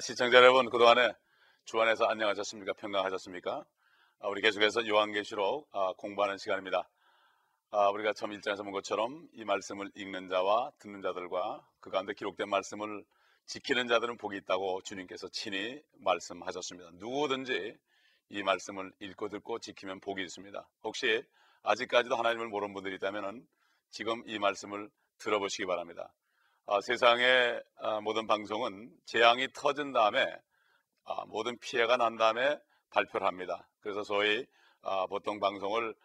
시청자 여러분, 그동안에 주안에서 안녕하셨습니까? 평강하셨습니까? 우리 계속해서 요한계시록 공부하는 시간입니다. 우리가 처음 1장에서 본 것처럼 이 말씀을 읽는 자와 듣는 자들과 그 가운데 기록된 말씀을 지키는 자들은 복이 있다고 주님께서 친히 말씀하셨습니다. 누구든지 이 말씀을 읽고 듣고 지키면 복이 있습니다. 혹시 아직까지도 하나님을 모르는 분들이 있다면 지금 이 말씀을 들어보시기 바랍니다. 세상의 모든 방송은 재앙이 터진 다음에 모든 피해가 난 다음에 발표를 합니다. 그래서 소위 보통 방송을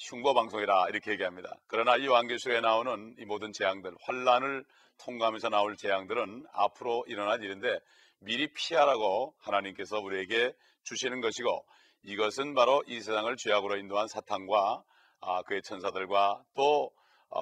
흉보 방송이라 이렇게 얘기합니다. 그러나 이 요한계시록에 나오는 이 모든 재앙들, 환란을 통과하면서 나올 재앙들은 앞으로 일어날 일인데 미리 피하라고 하나님께서 우리에게 주시는 것이고, 이것은 바로 이 세상을 죄악으로 인도한 사탄과 그의 천사들과 또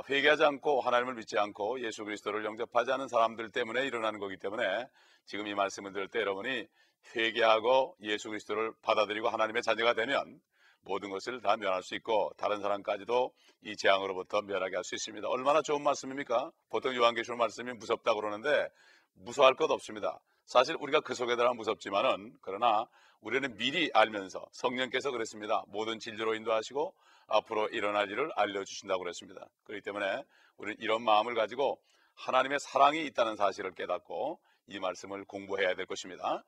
회개하지 않고 하나님을 믿지 않고 예수 그리스도를 영접하지 않은 사람들 때문에 일어나는 거기 때문에 지금 이 말씀을 들을 때 여러분이 회개하고 예수 그리스도를 받아들이고 하나님의 자녀가 되면 모든 것을 다 면할 수 있고 다른 사람까지도 이 재앙으로부터 면하게 할 수 있습니다. 얼마나 좋은 말씀입니까? 보통 요한계시록 말씀이 무섭다고 그러는데 무서워할 것 없습니다. 사실 우리가 그 속에 들어가면 무섭지만은, 그러나 우리는 미리 알면서, 성령께서 그랬습니다. 모든 진리로 인도하시고 앞으로 일어날 일을 알려주신다고 그랬습니다. 그렇기 때문에 우리는 이런 마음을 가지고 하나님의 사랑이 있다는 사실을 깨닫고 이 말씀을 공부해야 될 것입니다.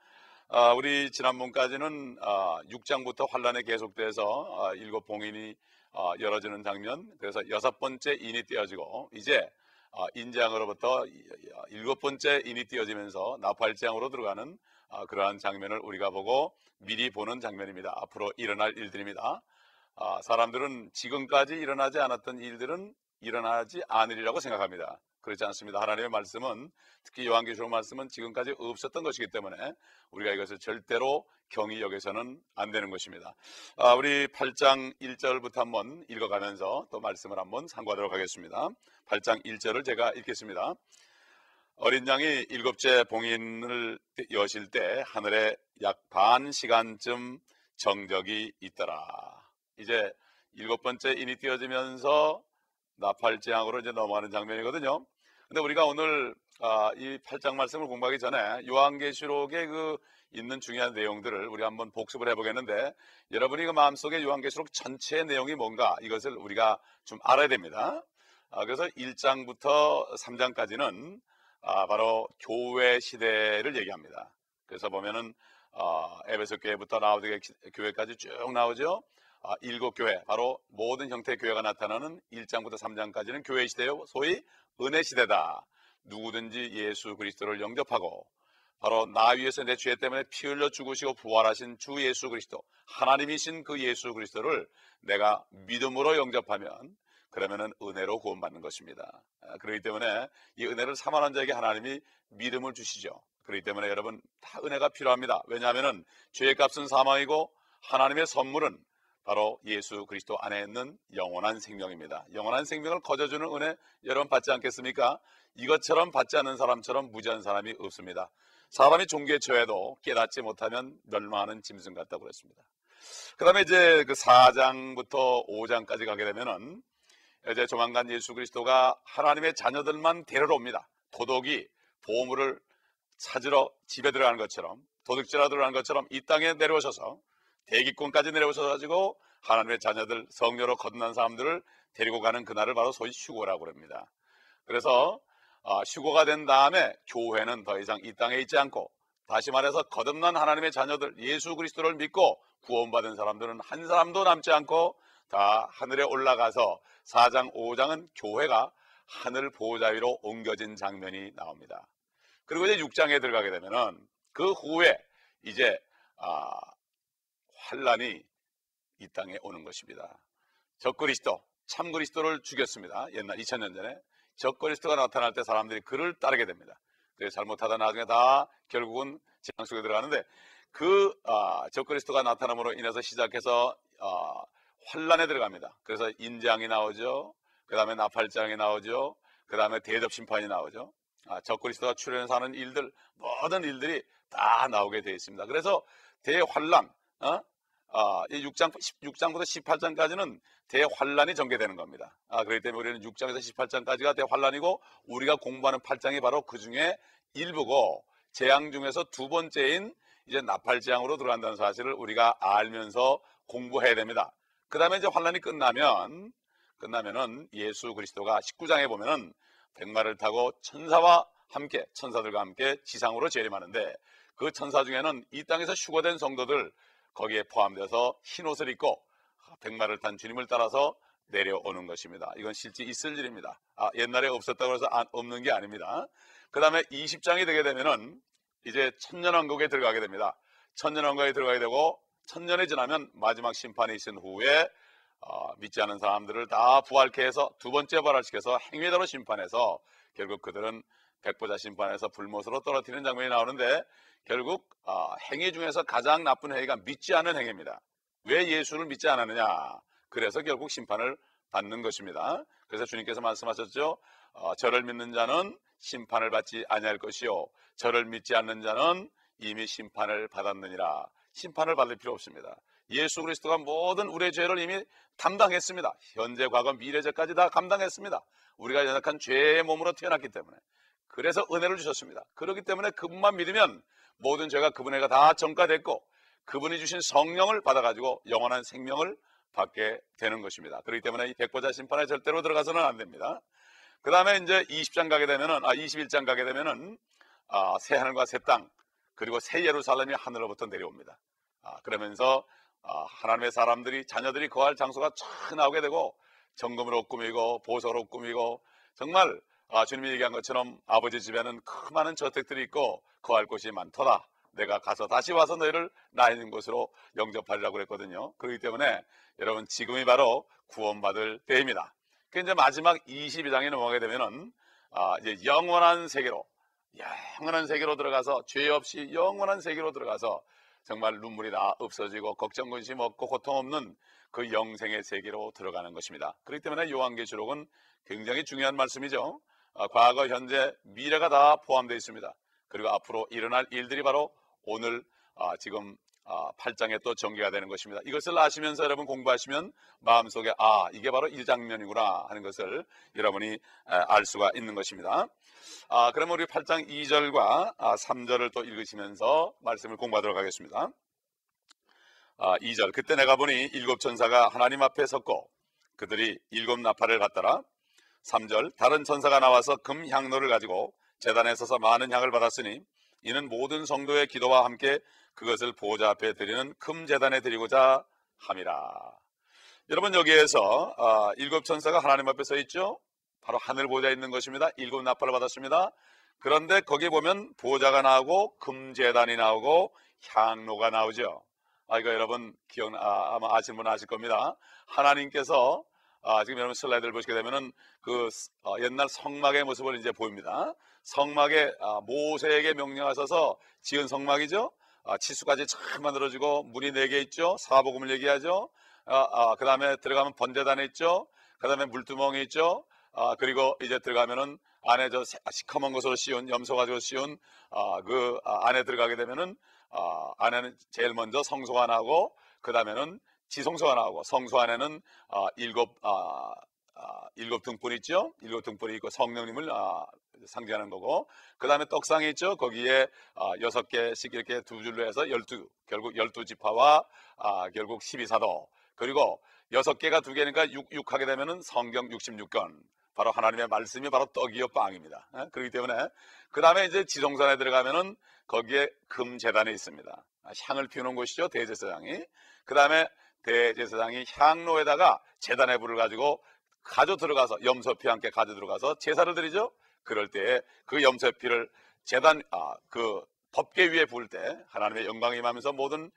우리 지난번까지는 6장부터 환란에 계속돼서 7봉인이 열어지는 장면, 그래서 6번째 인이 띄어지고 이제 인장으로부터 7번째 인이 띄어지면서 나팔장으로 들어가는 그러한 장면을 우리가 보고 미리 보는 장면입니다. 앞으로 일어날 일들입니다. 사람들은 지금까지 일어나지 않았던 일들은 일어나지 않으리라고 생각합니다. 그렇지 않습니다. 하나님의 말씀은, 특히 요한계시록 말씀은 지금까지 없었던 것이기 때문에 우리가 이것을 절대로 경히 여겨서는 안 되는 것입니다. 우리 8장 1절부터 한번 읽어가면서 또 말씀을 한번 상고하도록 하겠습니다. 8장 1절을 제가 읽겠습니다. 어린 양이 7째 봉인을 여실 때 하늘에 약 반 시간쯤 정적이 있더라. 이제 7번째 인이 띄어지면서 나팔재앙으로 이제 넘어가는 장면이거든요. 근데 우리가 오늘 이 8장 말씀을 공부하기 전에 요한계시록에 그 있는 중요한 내용들을 우리가 한번 복습을 해보겠는데, 여러분이 그 마음속에 요한계시록 전체의 내용이 뭔가 이것을 우리가 좀 알아야 됩니다. 그래서 1장부터 3장까지는 바로 교회 시대를 얘기합니다. 그래서 보면은 에베소 교회부터 라오디게 교회까지 쭉 나오죠. 7교회, 바로 모든 형태의 교회가 나타나는 1장부터 3장까지는 교회 시대요, 소위 은혜 시대다. 누구든지 예수 그리스도를 영접하고 바로 나 위해서 내 죄 때문에 피 흘려 죽으시고 부활하신 주 예수 그리스도, 하나님이신 그 예수 그리스도를 내가 믿음으로 영접하면 그러면은 은혜로 구원받는 것입니다. 그렇기 때문에 이 은혜를 사모하는 자에게 하나님이 믿음을 주시죠. 그렇기 때문에 여러분 다 은혜가 필요합니다. 왜냐하면은 죄의 값은 사망이고 하나님의 선물은 바로 예수 그리스도 안에 있는 영원한 생명입니다. 영원한 생명을 거저주는 은혜 여러분 받지 않겠습니까? 이것처럼 받지 않는 사람처럼 무지한 사람이 없습니다. 사람이 종교에 처해도 깨닫지 못하면 멸망하는 짐승 같다고 그랬습니다. 그 다음에 이제 그 4장부터 5장까지 가게 되면은 이제 조만간 예수 그리스도가 하나님의 자녀들만 데리러 옵니다. 도둑이 보물을 찾으러 집에 들어가는 것처럼, 도둑질하러 들어가는 것처럼 이 땅에 내려오셔서 대기권까지 내려오셔 가지고 하나님의 자녀들, 성녀로 거듭난 사람들을 데리고 가는 그날을 바로 소위 휴거라고 합니다. 그래서 휴거가 된 다음에 교회는 더 이상 이 땅에 있지 않고, 다시 말해서 거듭난 하나님의 자녀들, 예수 그리스도를 믿고 구원받은 사람들은 한 사람도 남지 않고 다 하늘에 올라가서 4장 5장은 교회가 하늘 보호자 위로 옮겨진 장면이 나옵니다. 그리고 이제 6장에 들어가게 되면은 그 후에 이제 환란이 이 땅에 오는 것입니다. 적그리스도, 참그리스도를 죽였습니다. 옛날 2000년 전에 적그리스도가 나타날 때 사람들이 그를 따르게 됩니다. 그래서 잘못하다 나중에 다 결국은 재앙 속에 들어가는데, 그 적그리스도가 나타남으로 인해서 시작해서 환란에 들어갑니다. 그래서 인장이 나오죠. 그 다음에 나팔장이 나오죠. 그 다음에 대접 심판이 나오죠. 적그리스도가 출현해서 하는 일들, 모든 일들이 다 나오게 되어 있습니다. 그래서 대환란, 이 6장부터 18장까지는 대환란이 전개되는 겁니다. 그렇기 때문에 우리는 6장에서 18장까지가 대환란이고, 우리가 공부하는 8장이 바로 그 중에 일부고, 재앙 중에서 두 번째인 이제 나팔재앙으로 들어간다는 사실을 우리가 알면서 공부해야 됩니다. 그 다음에 이제 환란이 끝나면은 예수 그리스도가 19장에 보면은 백마를 타고 천사들과 함께 지상으로 재림하는데, 그 천사 중에는 이 땅에서 휴거된 성도들 거기에 포함돼서 흰 옷을 입고 백마를 탄 주님을 따라서 내려오는 것입니다. 이건 실제 있을 일입니다. 옛날에 없었다고 해서 없는 게 아닙니다. 그 다음에 20장이 되게 되면은 이제 천년왕국에 들어가게 됩니다. 천년왕국에 들어가게 되고, 천년이 지나면 마지막 심판이 있은 후에 믿지 않은 사람들을 다 부활케 해서 두 번째 부활시켜서 행위대로 심판해서 결국 그들은 백보자 심판에서 불못으로 떨어뜨리는 장면이 나오는데, 결국 행위 중에서 가장 나쁜 행위가 믿지 않는 행위입니다. 왜 예수를 믿지 않았느냐? 그래서 결국 심판을 받는 것입니다. 그래서 주님께서 말씀하셨죠. 저를 믿는 자는 심판을 받지 아니할 것이요, 저를 믿지 않는 자는 이미 심판을 받았느니라. 심판을 받을 필요 없습니다. 예수 그리스도가 모든 우리의 죄를 이미 담당했습니다. 현재, 과거, 미래죄까지 다 감당했습니다. 우리가 연약한 죄의 몸으로 태어났기 때문에. 그래서 은혜를 주셨습니다. 그렇기 때문에 그분만 믿으면 모든 죄가 그분에게 다 전가됐고, 그분이 주신 성령을 받아가지고 영원한 생명을 받게 되는 것입니다. 그렇기 때문에 이 백보자 심판에 절대로 들어가서는 안 됩니다. 그 다음에 이제 21장 가게 되면은 새 하늘과 새 땅, 그리고 새 예루살렘이 하늘로부터 내려옵니다. 그러면서 하나님의 사람들이, 자녀들이 거할 장소가 쫙 나오게 되고, 정금으로 꾸미고 보석으로 꾸미고, 정말 주님이 얘기한 것처럼 아버지 집에는 큰 많은 저택들이 있고 거할 곳이 많더라. 내가 가서 다시 와서 너희를 나 있는 곳으로 영접하리라고 그랬거든요. 그렇기 때문에 여러분, 지금이 바로 구원받을 때입니다. 그 이제 마지막 22장에 넘어가게 되면은 이제 영원한 세계로 들어가서, 죄 없이 영원한 세계로 들어가서 정말 눈물이 다 없어지고 걱정 근심 없고 고통 없는 그 영생의 세계로 들어가는 것입니다. 그렇기 때문에 요한계시록은 굉장히 중요한 말씀이죠. 과거, 현재, 미래가 다 포함되어 있습니다. 그리고 앞으로 일어날 일들이 바로 오늘 지금 8장에 또 전개가 되는 것입니다. 이것을 아시면서 여러분 공부하시면 마음속에 이게 바로 이 장면이구나 하는 것을 여러분이 알 수가 있는 것입니다. 그러면 우리 8장 2절과 3절을 또 읽으시면서 말씀을 공부하도록 하겠습니다. 2절, 그때 내가 보니 일곱 천사가 하나님 앞에 섰고 그들이 일곱 나팔을 받더라. 3절, 다른 천사가 나와서 금 향로를 가지고 제단에 서서 많은 향을 받았으니 이는 모든 성도의 기도와 함께 그것을 보호자 앞에 드리는 금 제단에 드리고자 함이라. 여러분, 여기에서 일곱 천사가 하나님 앞에 서 있죠. 바로 하늘 보호자에 있는 것입니다. 일곱 나팔을 받았습니다. 그런데 거기 보면 보호자가 나오고 금 제단이 나오고 향로가 나오죠. 이거 여러분 아마 아시는 분은 아실 겁니다. 하나님께서 지금 여러분 슬라이드를 보시게 되면은 그 옛날 성막의 모습을 이제 보입니다. 성막에 모세에게 명령하셔서 지은 성막이죠. 치수까지 잘 만들어지고 문이 4개 있죠. 사복음을 얘기하죠. 그 다음에 들어가면 번제단에 있죠. 그 다음에 물두멍이 있죠. 그리고 이제 들어가면은 안에 저 시커먼 것으로 씌운, 염소 가지고 씌운 그 안에 들어가게 되면은 안에는 제일 먼저 성소가 나오고, 그 다음에는 지성소가 나오고, 성소 안에는 일곱 등불이 있죠. 일곱 등불이 있고 성령님을 상징하는 거고, 그 다음에 떡상이 있죠. 거기에 6개씩 이렇게 두 줄로 해서 결국 12지파와 결국 12사도, 그리고 6개가 2개니까 6 하게 되면은 성경 66권, 바로 하나님의 말씀이 바로 떡이요 빵입니다. 그렇기 때문에 그 다음에 이제 지성산에 들어가면은 거기에 금 제단이 있습니다. 향을 피우는 곳이죠. 대제사장이. 그 다음에 대제사장이 향로에다가 제단의 불을 가지고 가져 들어가서, 염소피 함께 가져 들어가서 제사를 드리죠. 그럴 때에 그 염소피를 제단 그 법궤 위에 부을 때 하나님의 영광이 임하면서 모든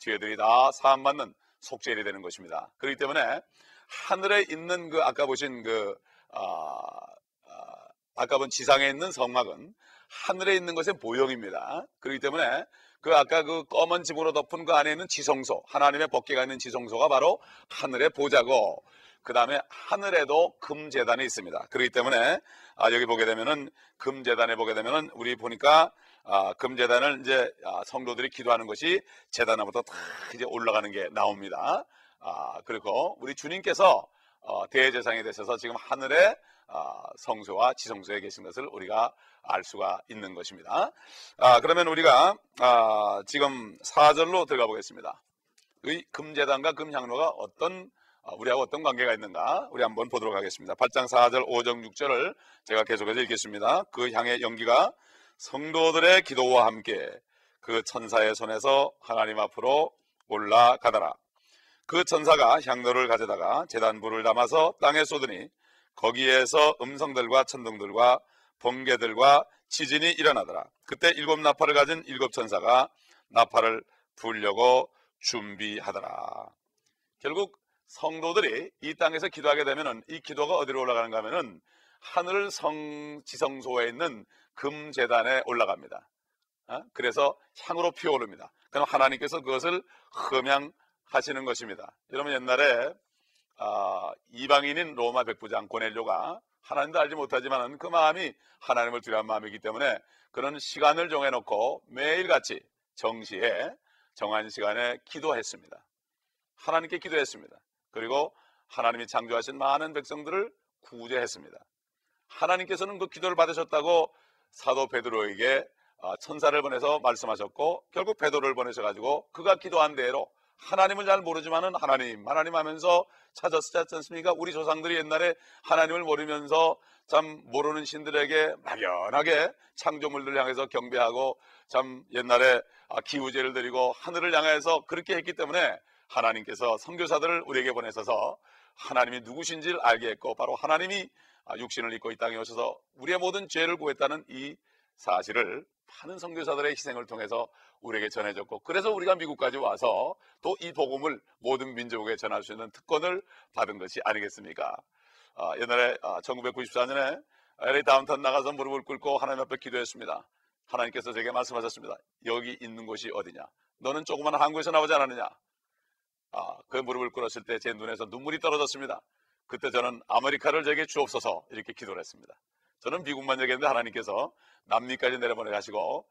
죄들이 다 사함받는 속죄일이 되는 것입니다. 그렇기 때문에 하늘에 있는 그 아까 보신 아까 본 지상에 있는 성막은 하늘에 있는 것의 모형입니다. 그렇기 때문에 그 아까 그 검은 지붕으로 덮은 그 안에 있는 지성소, 하나님의 법궤가 있는 지성소가 바로 하늘의 보좌고, 그 다음에 하늘에도 금제단이 있습니다. 그렇기 때문에 여기 보게 되면은 금제단에 보게 되면은 우리 보니까 금제단을 이제 성도들이 기도하는 것이 제단으로부터 다 이제 올라가는 게 나옵니다. 그리고 우리 주님께서 대제사장이 되셔서 지금 하늘의 성소와 지성소에 계신 것을 우리가 알 수가 있는 것입니다. 그러면 우리가 지금 4절로 들어가 보겠습니다. 의 금제단과 금향로가 우리하고 어떤 관계가 있는가 우리 한번 보도록 하겠습니다. 8장 4절 5절 6절을 제가 계속해서 읽겠습니다. 그 향의 연기가 성도들의 기도와 함께 그 천사의 손에서 하나님 앞으로 올라가더라. 그 천사가 향로를 가져다가 제단불을 담아서 땅에 쏟으니 거기에서 음성들과 천둥들과 번개들과 지진이 일어나더라. 그때 7 나팔을 가진 7 천사가 나팔을 불려고 준비하더라. 결국 성도들이 이 땅에서 기도하게 되면은 이 기도가 어디로 올라가는가 하면은 하늘 지성소에 있는 금제단에 올라갑니다. 그래서 향으로 피어오릅니다. 그럼 하나님께서 그것을 흠양하시는 것입니다. 여러분 옛날에 이방인인 로마 백부장 고넬료가 하나님도 알지 못하지만 그 마음이 하나님을 두려워하는 마음이기 때문에 그런 시간을 정해놓고 매일같이 정시에 정한 시간에 기도했습니다. 하나님께 기도했습니다. 그리고 하나님이 창조하신 많은 백성들을 구제했습니다. 하나님께서는 그 기도를 받으셨다고 사도 베드로에게 천사를 보내서 말씀하셨고 결국 베드로를 보내셔가지고 그가 기도한 대로 하나님을 잘 모르지만은 하나님 하면서 찾았지 않습니까? 우리 조상들이 옛날에 하나님을 모르면서 참 모르는 신들에게 막연하게 창조물들 향해서 경배하고 참 옛날에 기우제를 드리고 하늘을 향해서 그렇게 했기 때문에 하나님께서 선교사들을 우리에게 보내셔서 하나님이 누구신지를 알게 했고 바로 하나님이 육신을 입고 이 땅에 오셔서 우리의 모든 죄를 구했다는 이 사실을 많은 선교사들의 희생을 통해서 우리에게 전해졌고 그래서 우리가 미국까지 와서 또 이 복음을 모든 민족에 전할 수 있는 특권을 받은 것이 아니겠습니까? 옛날에 1994년에 LA 다운타운 나가서 무릎을 꿇고 하나님 앞에 기도했습니다. 하나님께서 제게 말씀하셨습니다. 여기 있는 곳이 어디냐? 너는 조그만 한국에서 나오지 않았느냐? 그 무릎을 꿇었을 때 제 눈에서 눈물이 떨어졌습니다. 그때 저는 아메리카를 제게 주옵소서 이렇게 기도를 했습니다. 저는 미국만 얘기했는데 하나님께서 남미까지 내려보내 가시고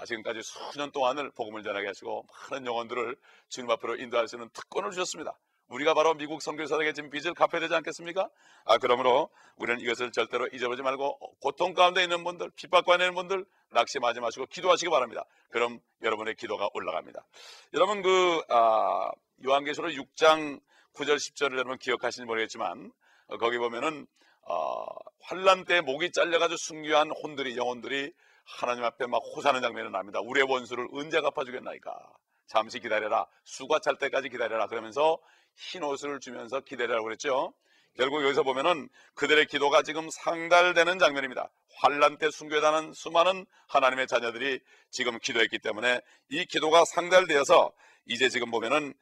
지금까지 수년 동안을 복음을 전하게 하시고 많은 영혼들을 주님 앞으로 인도할 수 있는 특권을 주셨습니다. 우리가 바로 미국 선교사에게 지금 빚을 갚아야 되지 않겠습니까? 그러므로 우리는 이것을 절대로 잊어버리지 말고 고통 가운데 있는 분들, 핍박 가운데 있는 분들 낙심하지 마시고 기도하시기 바랍니다. 그럼 여러분의 기도가 올라갑니다. 여러분 요한계시록 6장 9절 10절을 여러분 기억하시는지 모르겠지만 거기 보면은 환란 때 목이 잘려가지고 순교한 영혼들이 하나님 앞에 막 호사하는 장면이 납니다. 우리의 원수를 언제 갚아주겠나이까? 잠시 기다려라. 수가 찰 때까지 기다려라. 그러면서 흰 옷을 주면서 기다리라고 그랬죠. 결국 여기서 보면은 그들의 기도가 지금 상달되는 장면입니다. 환란 때 순교당한 수많은 하나님의 자녀들이 지금 기도했기 때문에 이 기도가 상달되어서 이제 지금 보면은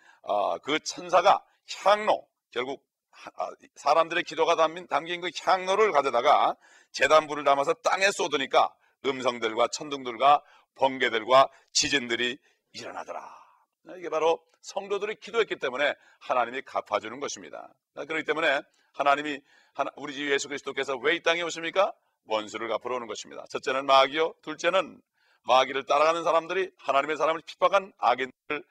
그 천사가 향로, 결국 사람들의 기도가 담긴 그 향로를 가져다가 제단불을 담아서 땅에 쏟으니까 음성들과 천둥들과 번개들과 지진들이 일어나더라. 이게 바로 성도들이 기도했기 때문에 하나님이 갚아주는 것입니다. 그렇기 때문에 하나님이 우리 주 예수 그리스도께서 왜 이 땅에 오십니까? 원수를 갚으러 오는 것입니다. 첫째는 마귀요, 둘째는 마귀를 따라가는 사람들이 하나님의 사람을 핍박한 악인들을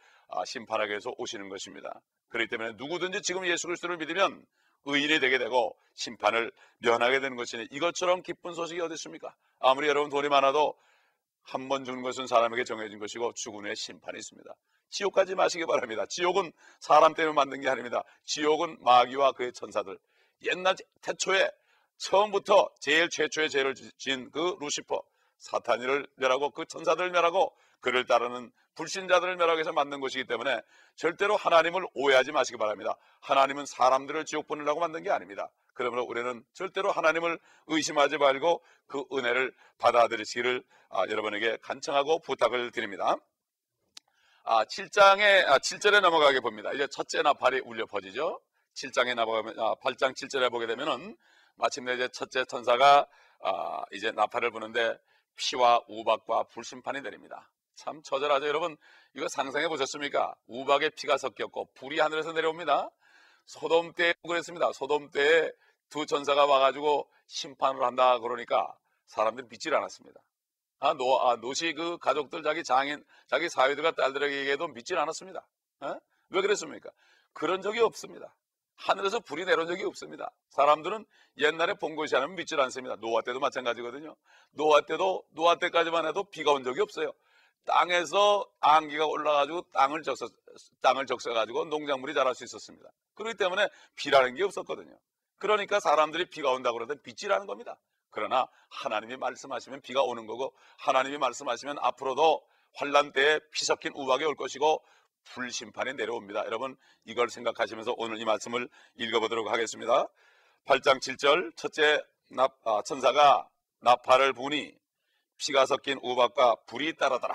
심판하기 위해서 오시는 것입니다. 그렇기 때문에 누구든지 지금 예수 그리스도를 믿으면 의인이 되게 되고 심판을 면하게 되는 것이니 이것처럼 기쁜 소식이 어디 있습니까? 아무리 여러분 돈이 많아도 한 번 죽는 것은 사람에게 정해진 것이고 죽은 후에 심판이 있습니다. 지옥 가지 마시기 바랍니다. 지옥은 사람 때문에 만든 게 아닙니다. 지옥은 마귀와 그의 천사들, 옛날 태초에 처음부터 제일 최초의 죄를 지은 그 루시퍼 사탄이를 멸하고 그 천사들을 멸하고 그를 따르는 불신자들을 멸하기 위해서 만든 것이기 때문에 절대로 하나님을 오해하지 마시기 바랍니다. 하나님은 사람들을 지옥 보내려고 만든 게 아닙니다. 그러므로 우리는 절대로 하나님을 의심하지 말고 그 은혜를 받아들이시기를 여러분에게 간청하고 부탁을 드립니다. 7절에 넘어가게 봅니다. 이제 첫째 나팔이 울려 퍼지죠. 7장에 넘어가면 8장 7절에 보게 되면은 마침내 이제 첫째 천사가 이제 나팔을 부는데 피와 우박과 불심판이 내립니다. 참 처절하죠. 여러분 이거 상상해 보셨습니까? 우박에 피가 섞였고 불이 하늘에서 내려옵니다. 소돔 때 그랬습니다. 소돔 때에 두 천사가 와가지고 심판을 한다 그러니까 사람들이 믿질 않았습니다. 노시 그 가족들 자기 장인 자기 사위들과 딸들에게도 믿질 않았습니다. 왜 그랬습니까? 그런 적이 없습니다. 하늘에서 불이 내려온 적이 없습니다. 사람들은 옛날에 본 것이 아니면 믿질 않습니다. 노아 때도 마찬가지거든요. 노아 때까지만 해도 비가 온 적이 없어요. 땅에서 안개가 올라가지고 땅을 적셔가지고 농작물이 자랄 수 있었습니다. 그렇기 때문에 비라는 게 없었거든요. 그러니까 사람들이 비가 온다고 그러던 빚지라는 겁니다. 그러나 하나님이 말씀하시면 비가 오는 거고, 하나님이 말씀하시면 앞으로도 환란 때에 피 섞인 우박이 올 것이고 불심판이 내려옵니다. 여러분, 이걸 생각하시면서 오늘 이 말씀을 읽어보도록 하겠습니다. 8장 7절, 첫째 천사가 나팔을 부니 피가 섞인 우박과 불이 따르더라.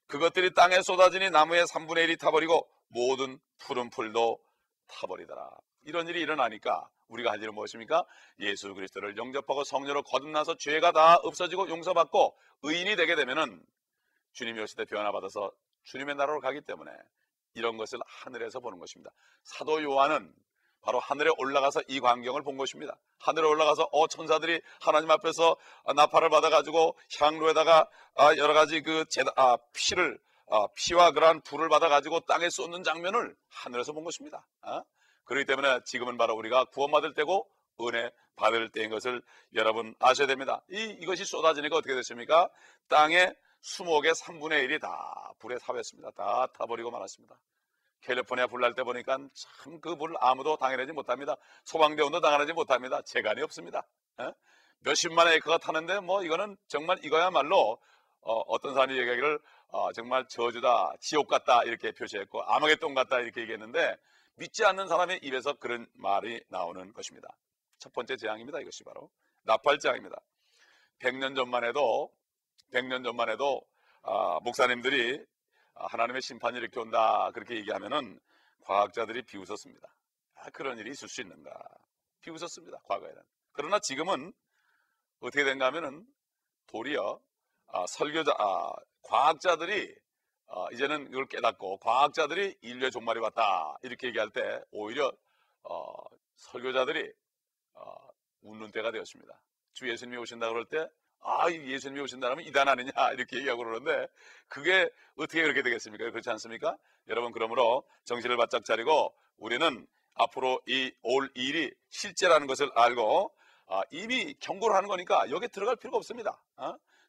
그것들이 땅에 쏟아지니 나무의 3분의 1이 타버리고 모든 푸른 풀도 타버리더라. 이런 일이 일어나니까 우리가 할 일은 무엇입니까? 예수 그리스도를 영접하고 성령으로 거듭나서 죄가 다 없어지고 용서받고 의인이 되게 되면은 주님이 오실 때 변화 받아서 주님의 나라로 가기 때문에 이런 것을 하늘에서 보는 것입니다. 사도 요한은 바로 하늘에 올라가서 이 광경을 본 것입니다. 하늘에 올라가서 천사들이 하나님 앞에서 나팔을 받아가지고 향로에다가 여러 가지 피와 그러한 불을 받아가지고 땅에 쏟는 장면을 하늘에서 본 것입니다. 그렇기 때문에 지금은 바로 우리가 구원받을 때고 은혜 받을 때인 것을 여러분 아셔야 됩니다. 이것이 쏟아지니까 어떻게 됐습니까? 땅에 수목의 3분의 1이 다 불에 타버렸습니다. 다 타버리고 말았습니다. 캘리포니아 불 날 때 보니까 참 그 불 아무도 당해내지 못합니다. 소방대원도 당해내지 못합니다. 재간이 없습니다. 몇십만 에이커가 타는데 이거는 정말 이거야말로 어떤 사람이 얘기하기를 정말 저주다, 지옥 같다 이렇게 표시했고 아마겟돈 같다 이렇게 얘기했는데 믿지 않는 사람의 입에서 그런 말이 나오는 것입니다. 첫 번째 재앙입니다. 이것이 바로 나팔재앙입니다. 100년 전만 해도 목사님들이 하나님의 심판이 이렇게 온다 그렇게 얘기하면은 과학자들이 비웃었습니다. 그런 일이 있을 수 있는가 비웃었습니다. 과거에는. 그러나 지금은 어떻게 된가 하면은 도리어 과학자들이 이제는 이걸 깨닫고 과학자들이 인류의 종말이 왔다 이렇게 얘기할 때 오히려 설교자들이 웃는 때가 되었습니다. 주 예수님이 오신다 그럴 때 예수님이 오신다면 이단 아니냐 이렇게 얘기하고 그러는데 그게 어떻게 그렇게 되겠습니까? 그렇지 않습니까? 여러분, 그러므로 정신을 바짝 차리고 우리는 앞으로 올 일이 실제라는 것을 알고 이미 경고를 하는 거니까 여기에 들어갈 필요가 없습니다.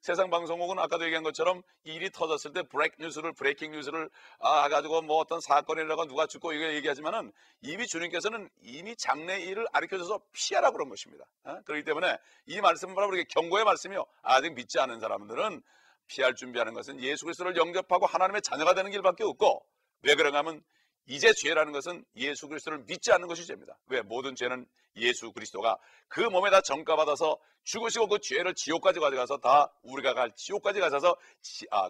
세상 방송국은 아까도 얘기한 것처럼 이 일이 터졌을 때 브레이킹 뉴스를 가지고 어떤 사건이라고 누가 죽고 이거 얘기하지만은 이미 주님께서는 이미 장래 일을 가르쳐줘서 피하라 그런 것입니다. 그렇기 때문에 이 말씀은 바로 우리에게 경고의 말씀이요. 아직 믿지 않은 사람들은 피할 준비하는 것은 예수 그리스도를 영접하고 하나님의 자녀가 되는 길밖에 없고, 왜 그런가 하면 이제 죄라는 것은 예수 그리스도를 믿지 않는 것이 죄입니다. 왜? 모든 죄는 예수 그리스도가 그 몸에다 전가받아서 죽으시고 그 죄를 지옥까지 가져가서 다 우리가 갈 지옥까지 가셔서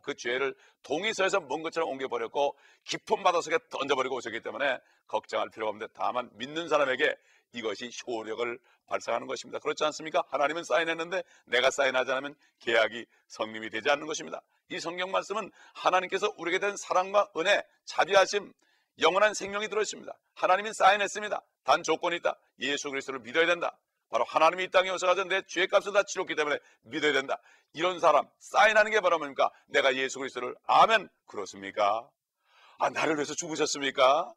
그 죄를 동의서에서 먼 것처럼 옮겨버렸고 깊은 바다 속에 던져버리고 오셨기 때문에 걱정할 필요가 없는데 다만 믿는 사람에게 이것이 효력을 발생하는 것입니다. 그렇지 않습니까? 하나님은 사인했는데 내가 사인하지 않으면 계약이 성립이 되지 않는 것입니다. 이 성경 말씀은 하나님께서 우리에게 된 사랑과 은혜, 자비하심, 영원한 생명이 들어있습니다. 하나님이 사인했습니다. 단 조건이 있다. 예수 그리스도를 믿어야 된다. 바로 하나님이 이 땅에 오셔서 내 죄의 값을 다 치렀기 때문에 믿어야 된다. 이런 사람 사인하는 게 바로 뭡니까? 내가 예수 그리스도를 아멘. 그렇습니까? 나를 위해서 죽으셨습니까?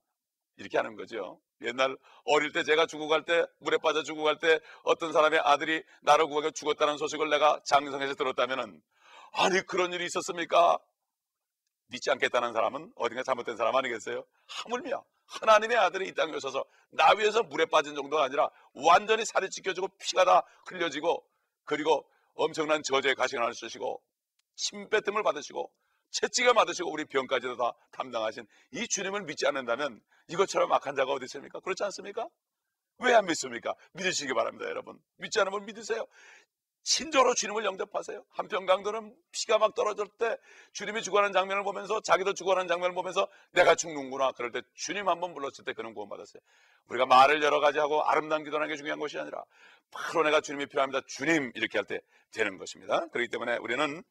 이렇게 하는 거죠. 옛날 어릴 때 제가 죽어갈 때, 물에 빠져 죽어갈 때 어떤 사람의 아들이 나를 구하게 죽었다는 소식을 내가 장성에서 들었다면은 그런 일이 있었습니까? 믿지 않겠다는 사람은 어딘가 잘못된 사람 아니겠어요? 하물며 하나님의 아들이 이 땅에 오셔서 나 위해서 물에 빠진 정도가 아니라 완전히 살이 찢겨지고 피가 다 흘려지고 그리고 엄청난 저주의 가시관을 쓰시고 침뱉음을 받으시고 채찍을 받으시고 우리 병까지도 다 담당하신 이 주님을 믿지 않는다면 이것처럼 악한 자가 어디 있습니까? 그렇지 않습니까? 왜 안 믿습니까? 믿으시기 바랍니다. 여러분, 믿지 않으면 믿으세요. 친절로 주님을 영접하세요. 한편 강도는 피가 막 떨어질 때 주님이 죽어가는 장면을 보면서 자기도 죽어가는 장면을 보면서 내가 죽는구나. 그럴 때 주님 한번 불렀을 때 그는 구원받았어요. 우리가 말을 여러 가지 하고 아름다운 기도하는 게 중요한 것이 아니라 바로 내가 주님이 필요합니다. 주님 이렇게 할 때 되는 것입니다. 그렇기 때문에 우리는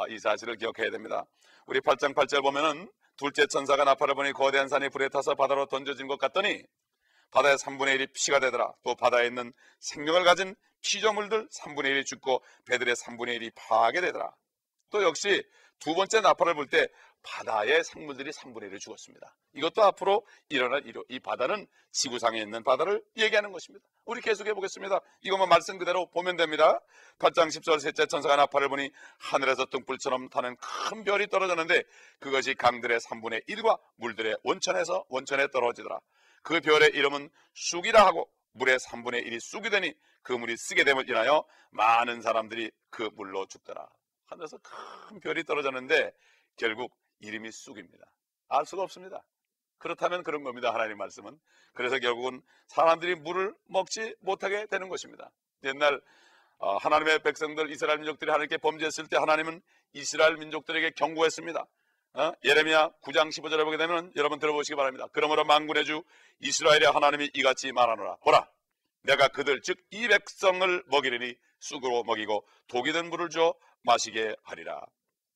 이 사실을 기억해야 됩니다. 우리 8장 8절 보면은 둘째 천사가 나팔을 보니 거대한 산이 불에 타서 바다로 던져진 것 같더니 바다의 3분의 1이 피가 되더라. 또 바다에 있는 생명을 가진 피조물들 3분의 1이 죽고 배들의 3분의 1이 파하게 되더라. 또 역시 두 번째 나팔을 불 때 바다의 생물들이 3분의 1을 죽었습니다. 이것도 앞으로 일어날 일이요. 이 바다는 지구상에 있는 바다를 얘기하는 것입니다. 우리 계속해 보겠습니다. 이것만 말씀 그대로 보면 됩니다. 8장 10절 셋째 천사가 나팔을 보니 하늘에서 등불처럼 타는 큰 별이 떨어졌는데 그것이 강들의 3분의 1과 물들의 원천에 떨어지더라. 그 별의 이름은 쑥이라 하고 물의 3분의 1이 쑥이 되니 그 물이 쓰게 됨을 인하여 많은 사람들이 그 물로 죽더라. 하늘에서 큰 별이 떨어졌는데 결국 이름이 쑥입니다. 알 수가 없습니다. 그렇다면 그런 겁니다. 하나님 말씀은. 그래서 결국은 사람들이 물을 먹지 못하게 되는 것입니다. 옛날 하나님의 백성들 이스라엘 민족들이 하나님께 범죄했을 때 하나님은 이스라엘 민족들에게 경고했습니다. 예레미야 9장 15절에 보게 되면 여러분 들어보시기 바랍니다. 그러므로 만군의 주 이스라엘의 하나님이 이같이 말하노라. 보라, 내가 그들 즉 이 백성을 먹이리니 쑥으로 먹이고 독이 든 물을 줘 마시게 하리라.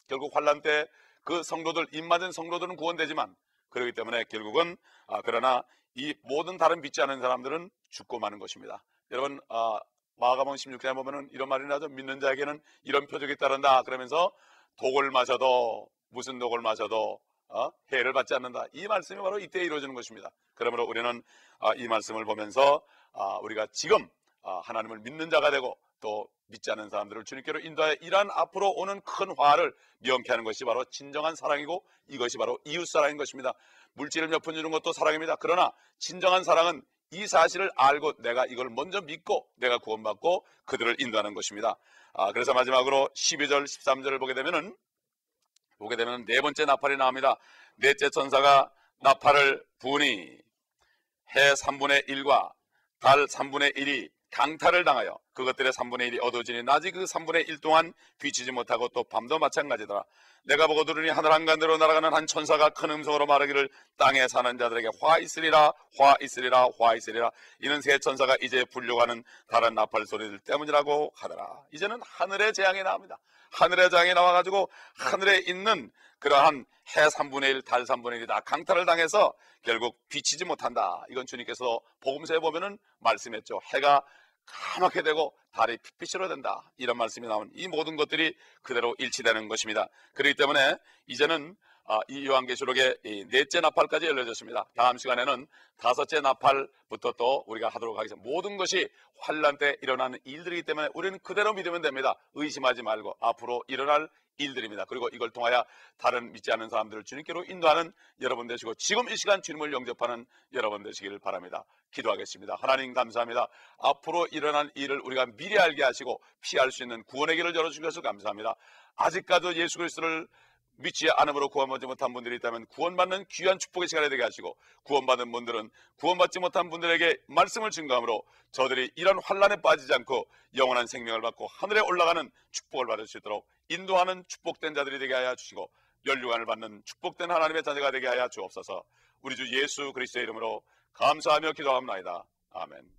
결국 환난 때 그 성도들, 입맞은 성도들은 구원되지만 그렇기 때문에 결국은 그러나 이 모든 다른 믿지 않은 사람들은 죽고 마는 것입니다. 여러분 마가복음 16장에 보면은 이런 말이 나죠. 믿는 자에게는 이런 표적이 따른다. 그러면서 독을 마셔도 무슨 독을 마셔도 해를 받지 않는다. 이 말씀이 바로 이때 이루어지는 것입니다. 그러므로 우리는 이 말씀을 보면서 우리가 지금 하나님을 믿는 자가 되고 또 믿지 않는 사람들을 주님께로 인도하여 이러한 앞으로 오는 큰 화를 명쾌하는 것이 바로 진정한 사랑이고 이것이 바로 이웃사랑인 것입니다. 물질을 몇 푼 주는 것도 사랑입니다. 그러나 진정한 사랑은 이 사실을 알고 내가 이걸 먼저 믿고 내가 구원받고 그들을 인도하는 것입니다. 그래서 마지막으로 12절 13절을 보게 되면 네 번째 나팔이 나옵니다. 넷째 천사가 나팔을 부으니 해 3분의 1과 달 3분의 1이 강탈을 당하여 그것들의 3분의 1이 어두워지니 낮이 그 3분의 1 동안 비치지 못하고 또 밤도 마찬가지더라. 내가 보고 들으니 하늘 한가운데로 날아가는 한 천사가 큰 음성으로 말하기를 땅에 사는 자들에게 화 있으리라 화 있으리라 화 있으리라. 이는 세 천사가 이제 불려고 하는 다른 나팔 소리들 때문이라고 하더라. 이제는 하늘의 재앙이 나옵니다. 하늘의 재앙이 나와가지고 하늘에 있는 그러한 해 3분의 1, 달 3분의 1이 다 강탈을 당해서 결국 비치지 못한다. 이건 주님께서 복음서에 보면은 말씀했죠. 해가 까맣게 되고 달이 핏빛으로 된다. 이런 말씀이 나온 이 모든 것들이 그대로 일치되는 것입니다. 그렇기 때문에 이제는 이 요한계시록의 이 넷째 나팔까지 열려졌습니다. 다음 시간에는 다섯째 나팔부터 또 우리가 하도록 하겠습니다. 모든 것이 환난 때 일어나는 일들이기 때문에 우리는 그대로 믿으면 됩니다. 의심하지 말고 앞으로 일어날 일들입니다. 그리고 이걸 통하여 다른 믿지 않는 사람들을 주님께로 인도하는 여러분 되시고 지금 이 시간 주님을 영접하는 여러분 되시기를 바랍니다. 기도하겠습니다. 하나님 감사합니다. 앞으로 일어날 일을 우리가 미리 알게 하시고 피할 수 있는 구원의 길을 열어주셔서 감사합니다. 아직까지 예수 그리스도를 믿지 않음으로 구원받지 못한 분들이 있다면 구원받는 귀한 축복의 시간이 되게 하시고 구원받은 분들은 구원받지 못한 분들에게 말씀을 증거함으로 저들이 이런 환난에 빠지지 않고 영원한 생명을 받고 하늘에 올라가는 축복을 받을 수 있도록 인도하는 축복된 자들이 되게 하여 주시고 멸류관을 받는 축복된 하나님의 자녀가 되게 하여 주옵소서. 우리 주 예수 그리스도의 이름으로 감사하며 기도합니다. 아멘.